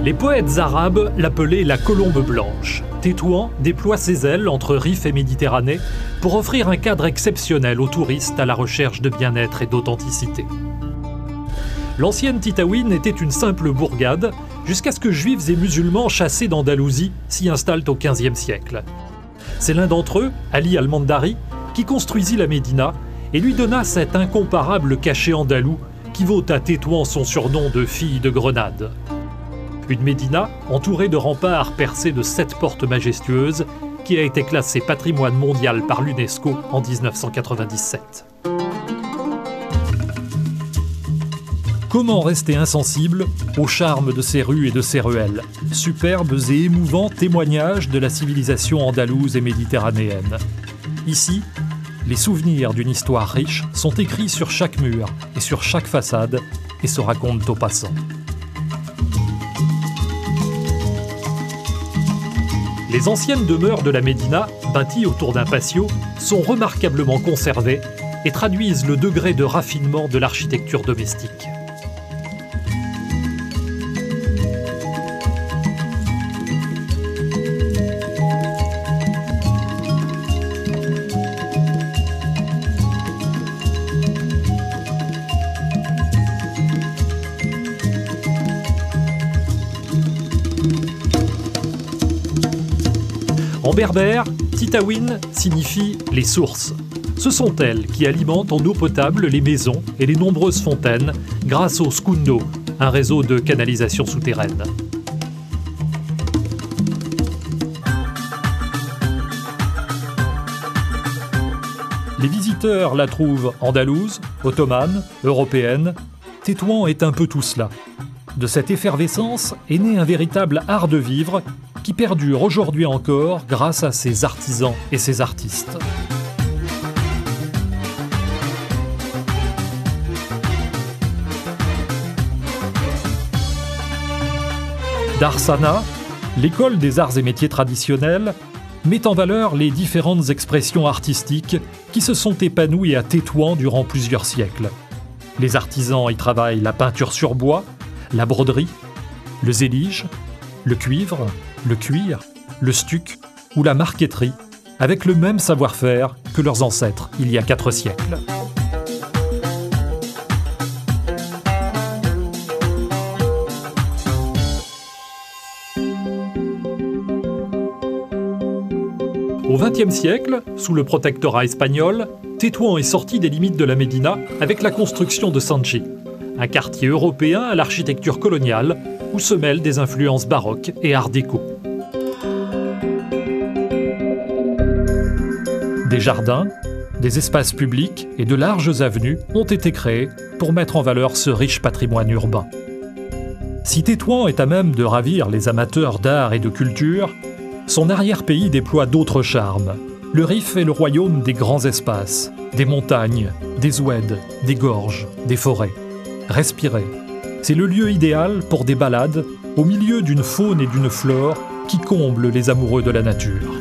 Les poètes arabes l'appelaient la colombe blanche. Tétouan déploie ses ailes entre Rif et Méditerranée pour offrir un cadre exceptionnel aux touristes à la recherche de bien-être et d'authenticité. L'ancienne Titaouine était une simple bourgade jusqu'à ce que juifs et musulmans chassés d'Andalousie s'y installent au XVe siècle. C'est l'un d'entre eux, Ali al-Mandari, qui construisit la Médina et lui donna cet incomparable cachet andalou qui vaut à Tétouan son surnom de fille de Grenade. Une médina entourée de remparts percés de 7 portes majestueuses qui a été classée patrimoine mondial par l'UNESCO en 1997. Comment rester insensible au charme de ces rues et de ces ruelles, superbes et émouvants témoignages de la civilisation andalouse et méditerranéenne. Ici, les souvenirs d'une histoire riche sont écrits sur chaque mur et sur chaque façade et se racontent aux passants. Les anciennes demeures de la Médina, bâties autour d'un patio, sont remarquablement conservées et traduisent le degré de raffinement de l'architecture domestique. En berbère, Titaouine signifie les sources. Ce sont elles qui alimentent en eau potable les maisons et les nombreuses fontaines grâce au Skundo, un réseau de canalisation souterraine. Les visiteurs la trouvent andalouse, ottomane, européenne. Tétouan est un peu tout cela. De cette effervescence est né un véritable art de vivre qui perdure aujourd'hui encore grâce à ses artisans et ses artistes. Darsana, l'école des arts et métiers traditionnels, met en valeur les différentes expressions artistiques qui se sont épanouies à Tétouan durant plusieurs siècles. Les artisans y travaillent la peinture sur bois, la broderie, le zélige, le cuivre, le cuir, le stuc ou la marqueterie, avec le même savoir-faire que leurs ancêtres il y a 4 siècles. Au XXe siècle, sous le protectorat espagnol, Tétouan est sorti des limites de la Médina avec la construction de Sanchi, un quartier européen à l'architecture coloniale où se mêlent des influences baroques et art déco. Des jardins, des espaces publics et de larges avenues ont été créés pour mettre en valeur ce riche patrimoine urbain. Si Tétouan est à même de ravir les amateurs d'art et de culture, son arrière-pays déploie d'autres charmes. Le Rif est le royaume des grands espaces, des montagnes, des oueds, des gorges, des forêts. Respirer, c'est le lieu idéal pour des balades au milieu d'une faune et d'une flore qui comblent les amoureux de la nature.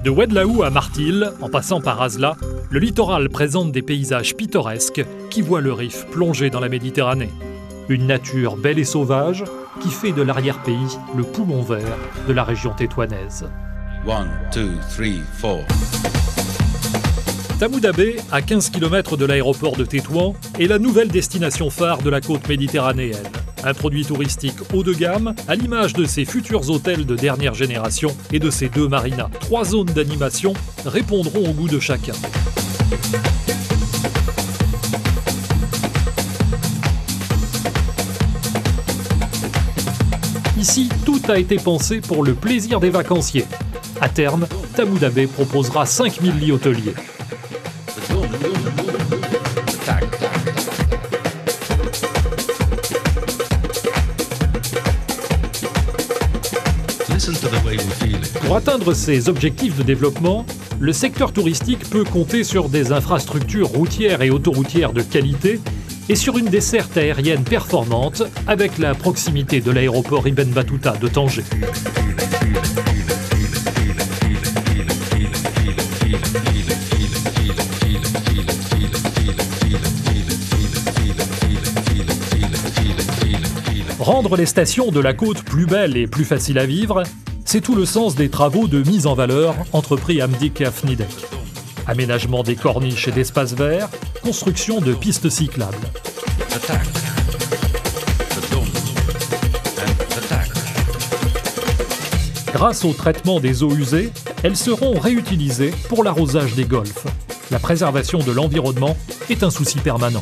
De Ouedlaou à Martil, en passant par Azla, le littoral présente des paysages pittoresques qui voient le Rif plonger dans la Méditerranée. Une nature belle et sauvage qui fait de l'arrière-pays le poumon vert de la région tétouanaise. 1, 2, 3, 4. Tamoudabé, à 15 km de l'aéroport de Tétouan, est la nouvelle destination phare de la côte méditerranéenne. Un produit touristique haut de gamme, à l'image de ses futurs hôtels de dernière génération et de ses 2 marinas. 3 zones d'animation répondront au goût de chacun. Ici, tout a été pensé pour le plaisir des vacanciers. À terme, Tamoudabé proposera 5000 lits hôteliers. Pour atteindre ces objectifs de développement, le secteur touristique peut compter sur des infrastructures routières et autoroutières de qualité et sur une desserte aérienne performante avec la proximité de l'aéroport Ibn Battuta de Tanger. Rendre les stations de la côte plus belles et plus faciles à vivre, c'est tout le sens des travaux de mise en valeur entrepris à Mdic et à Fnidek. Aménagement des corniches et d'espaces verts, construction de pistes cyclables. Grâce au traitement des eaux usées, elles seront réutilisées pour l'arrosage des golfs. La préservation de l'environnement est un souci permanent.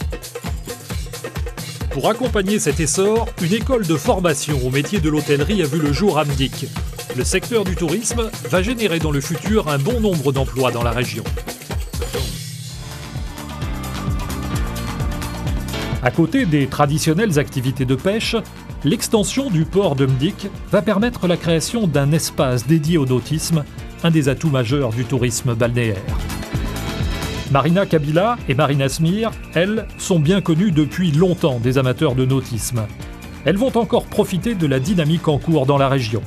Pour accompagner cet essor, une école de formation au métier de l'hôtellerie a vu le jour à Mdic. Le secteur du tourisme va générer dans le futur un bon nombre d'emplois dans la région. À côté des traditionnelles activités de pêche, l'extension du port de Mdic va permettre la création d'un espace dédié au nautisme, un des atouts majeurs du tourisme balnéaire. Marina Kabila et Marina Smir, elles, sont bien connues depuis longtemps des amateurs de nautisme. Elles vont encore profiter de la dynamique en cours dans la région.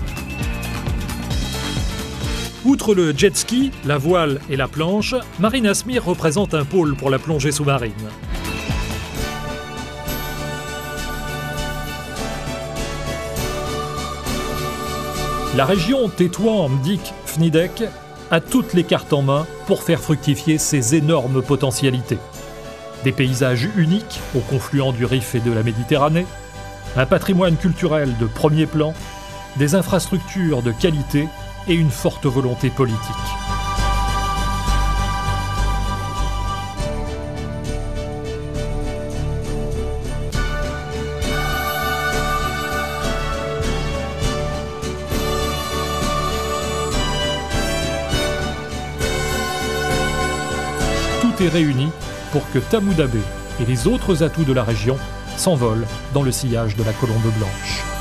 Outre le jet ski, la voile et la planche, Marina Smir représente un pôle pour la plongée sous-marine. La région Tétouan-Mdic-Fnidek a toutes les cartes en main pour faire fructifier ses énormes potentialités. Des paysages uniques au confluent du Rif et de la Méditerranée, un patrimoine culturel de premier plan, des infrastructures de qualité et une forte volonté politique. Tout est réuni pour que Tamoudabé et les autres atouts de la région s'envolent dans le sillage de la colombe blanche.